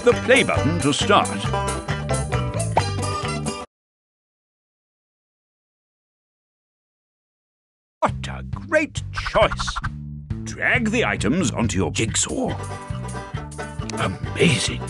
the play button to start. What a great choice! Drag the items onto your jigsaw. Amazing!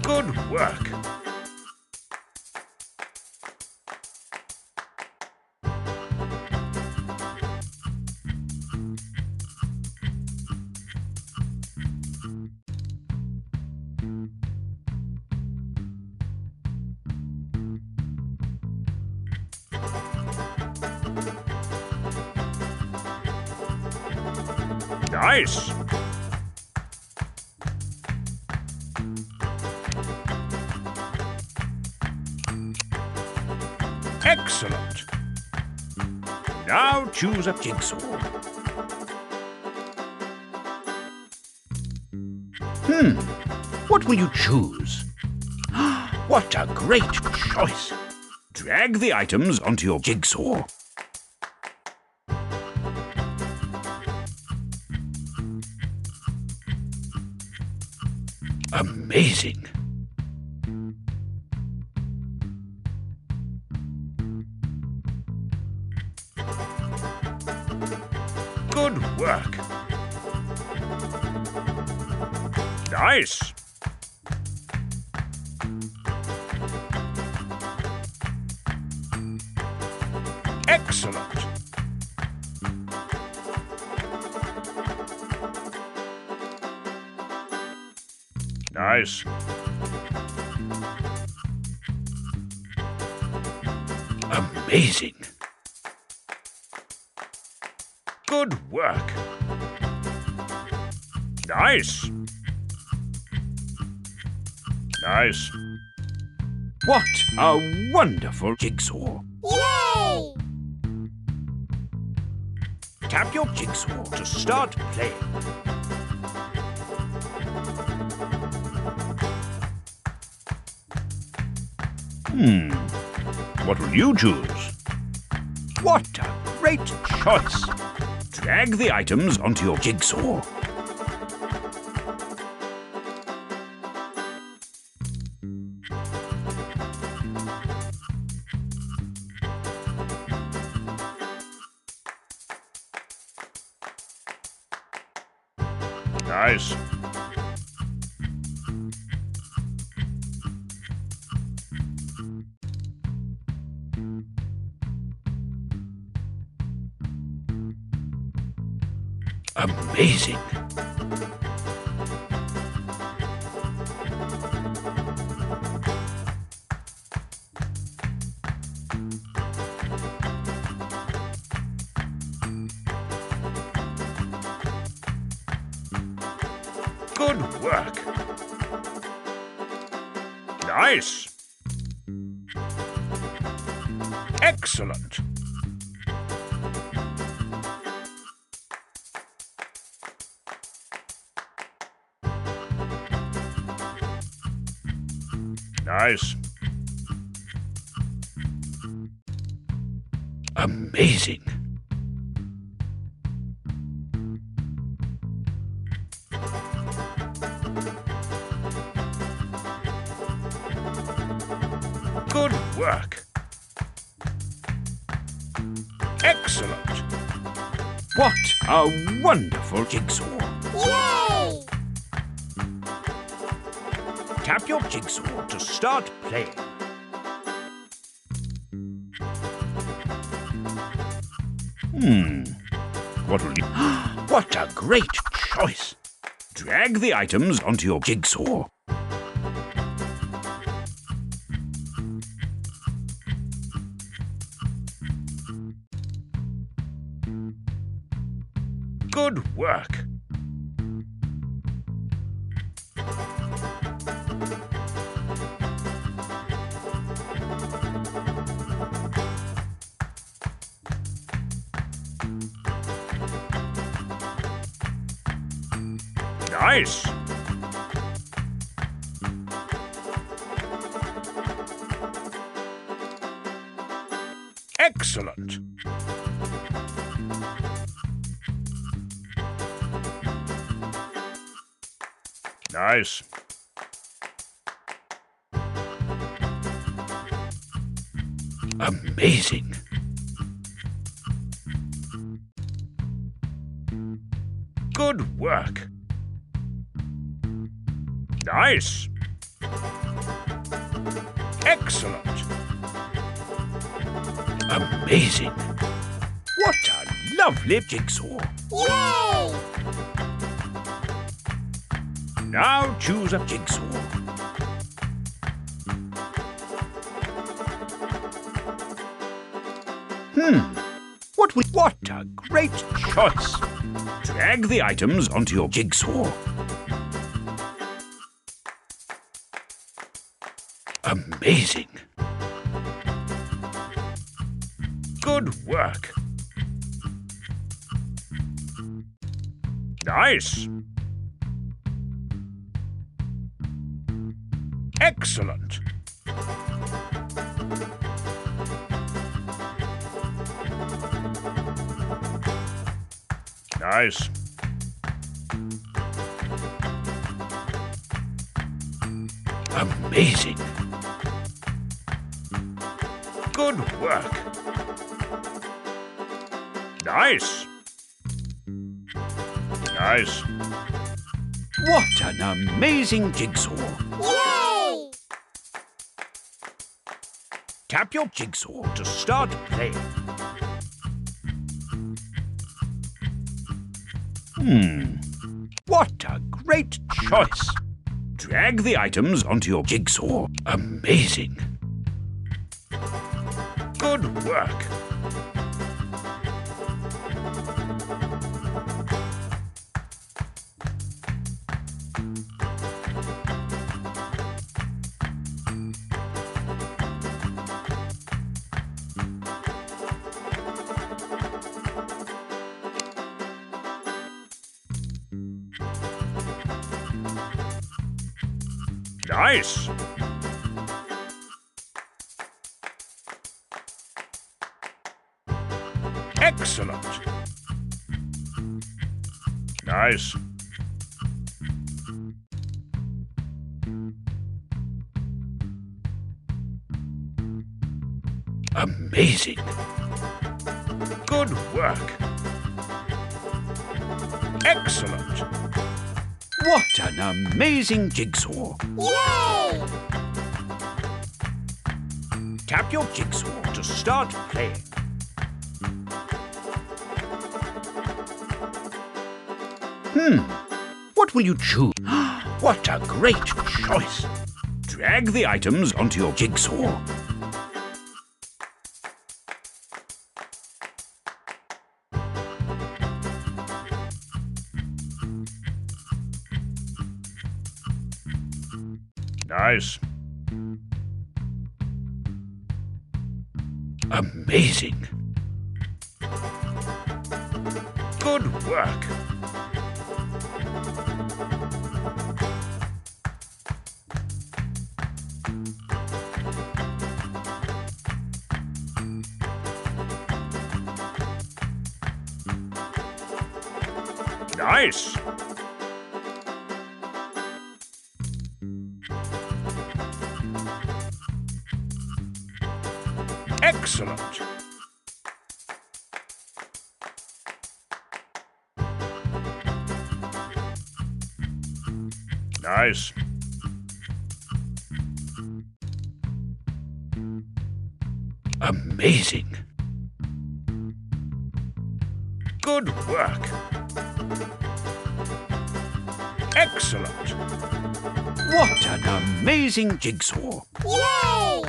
Good work! Nice! Excellent! Now choose a jigsaw. What will you choose? What a great choice! Drag the items onto your jigsaw. Amazing! Good work! Nice! Excellent! Nice! Amazing! Good work! Nice! Nice! What a wonderful jigsaw! Yay! Tap your jigsaw to start playing. What will you choose? What a great choice! Drag the items onto your jigsaw. Nice. Amazing. Good work. Nice. Excellent. Nice. Amazing. Good work. Excellent. What a wonderful jigsaw. Yay! Tap your jigsaw to start playing. What will you... What a great choice! Drag the items onto your jigsaw. Good work. Nice. Excellent. Nice. Amazing. Good work. Nice. Excellent. Amazing. What a lovely jigsaw. Yay! Now choose a jigsaw. What a great choice. Drag the items onto your jigsaw. Amazing. Good work. Nice. Excellent. Nice. Amazing. Good work. Nice. Nice. What an amazing jigsaw. Yay! Tap your jigsaw to start playing. What a great choice. Drag the items onto your jigsaw. Amazing. Good work. Nice. Excellent. Nice. Amazing. Good work. Excellent. What an amazing jigsaw. Yay! Tap your jigsaw to start playing. What will you choose? What a great choice. Drag the items onto your jigsaw. Nice. Amazing. Good work. Nice. Excellent. Nice. Amazing. Good work. Excellent. What an amazing jigsaw. Yay!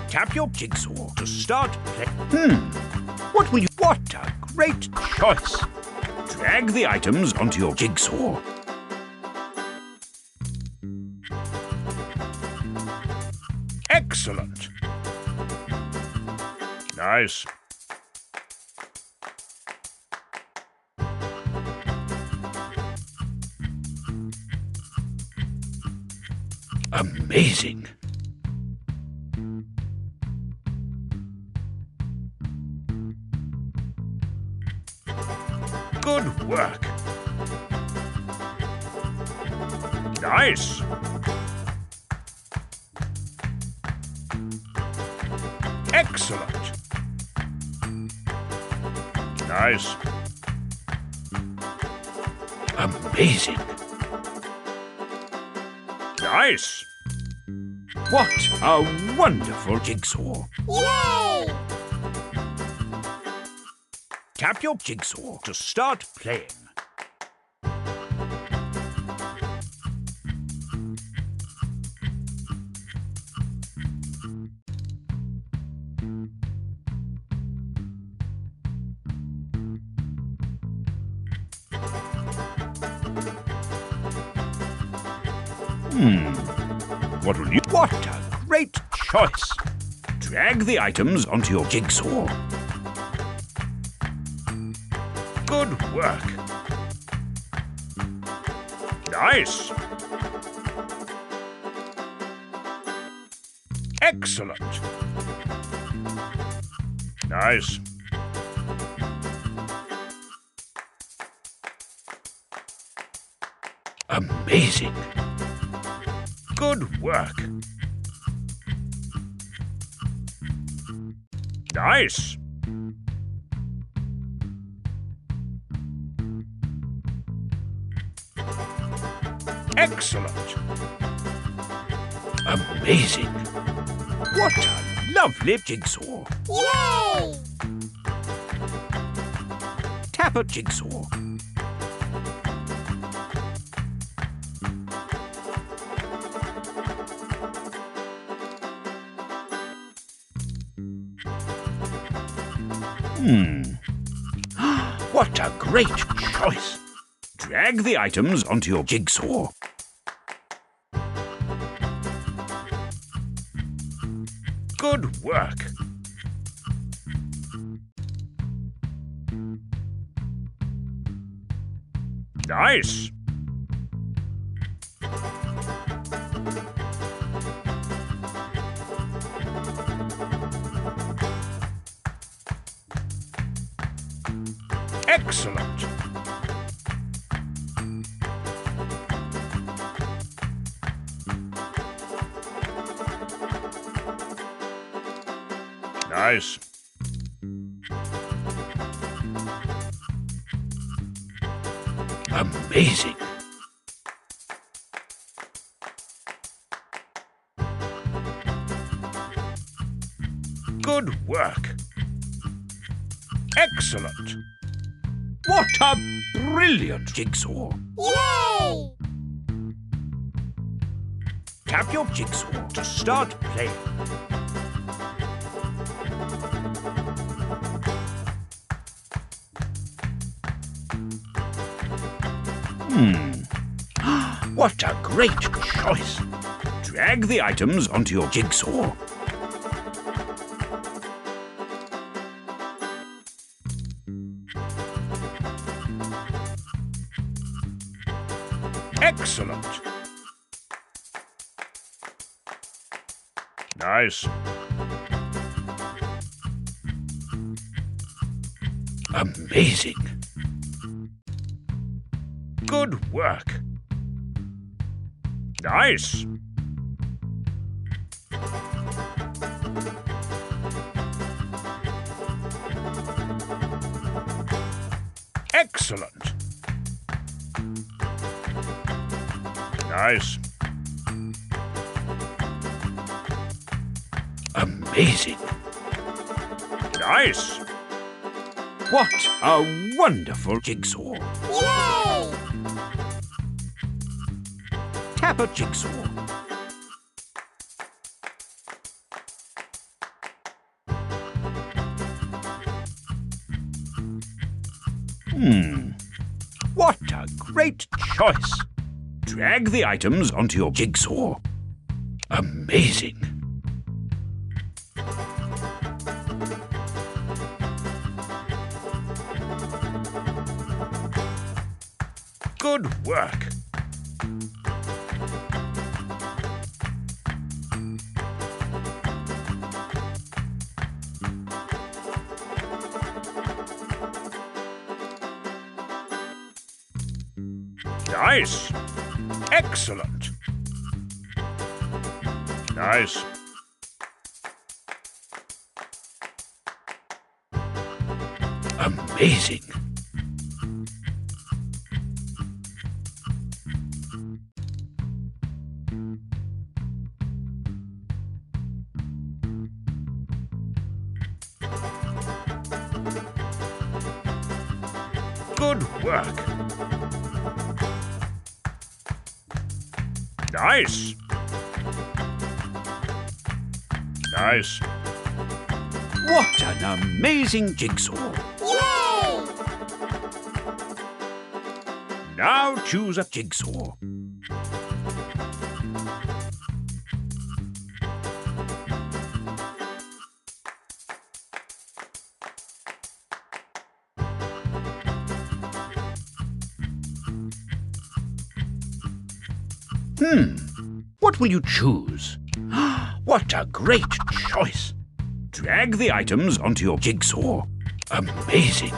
Tap your jigsaw to start play. What will you... What a great choice. Drag the items onto your jigsaw. Excellent. Nice. Amazing. Good work. Nice. Excellent. Nice. Amazing. Nice. What a wonderful jigsaw. Yay! Tap your jigsaw to start playing. What will you... What a great choice! Drag the items onto your jigsaw. Good work. Nice. Excellent. Nice. Amazing. Good work. Nice. Excellent. Amazing. What a lovely jigsaw. Yay! Tap a jigsaw. What a great choice. Drag the items onto your jigsaw. Good work. Nice. Excellent. Nice. Amazing. Good work. Excellent. What a brilliant jigsaw. Yay! Tap your jigsaw to start playing. What a great choice. Drag the items onto your jigsaw. Excellent. Nice. Amazing. Good work. Nice. Excellent. Nice. Amazing. Nice. What a wonderful jigsaw. Yay! Tap a jigsaw. What a great choice. Drag the items onto your jigsaw. Amazing. Good work. Nice. Excellent. Nice. Amazing. Good work. Nice. Nice. What an amazing jigsaw. Yay! Now choose a jigsaw. What will you choose? What a great choice! Drag the items onto your jigsaw. Amazing!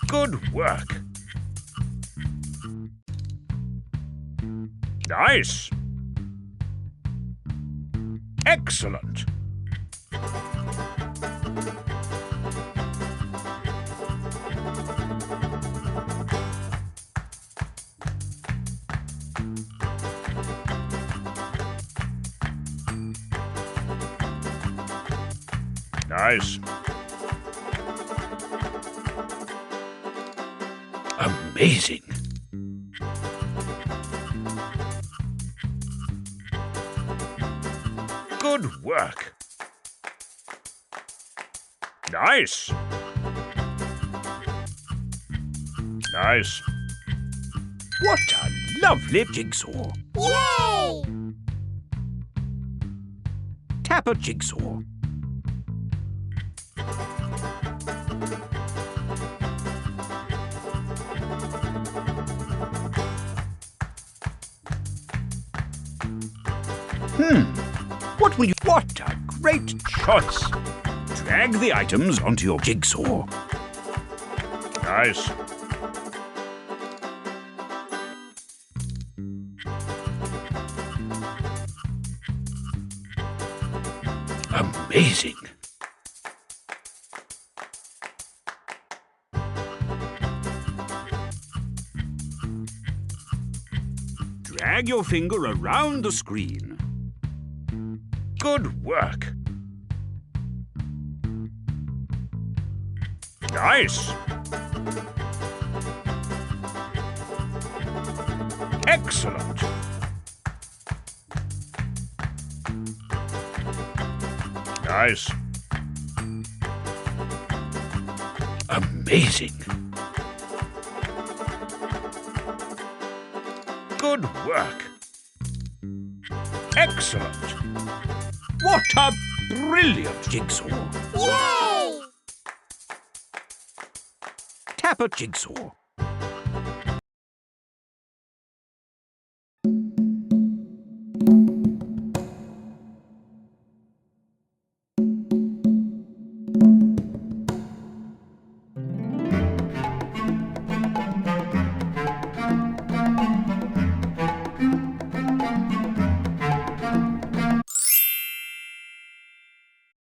Good work. Nice. Excellent. Nice. Amazing. Good work. Nice. Nice. What a lovely jigsaw. Yay! Tap a jigsaw. What will you... What a great choice! Drag the items onto your jigsaw. Nice. Amazing. Drag your finger around the screen. Good work. Nice. Excellent. Nice. Amazing. Good work. Excellent. What a brilliant jigsaw. Yay! Tap a jigsaw.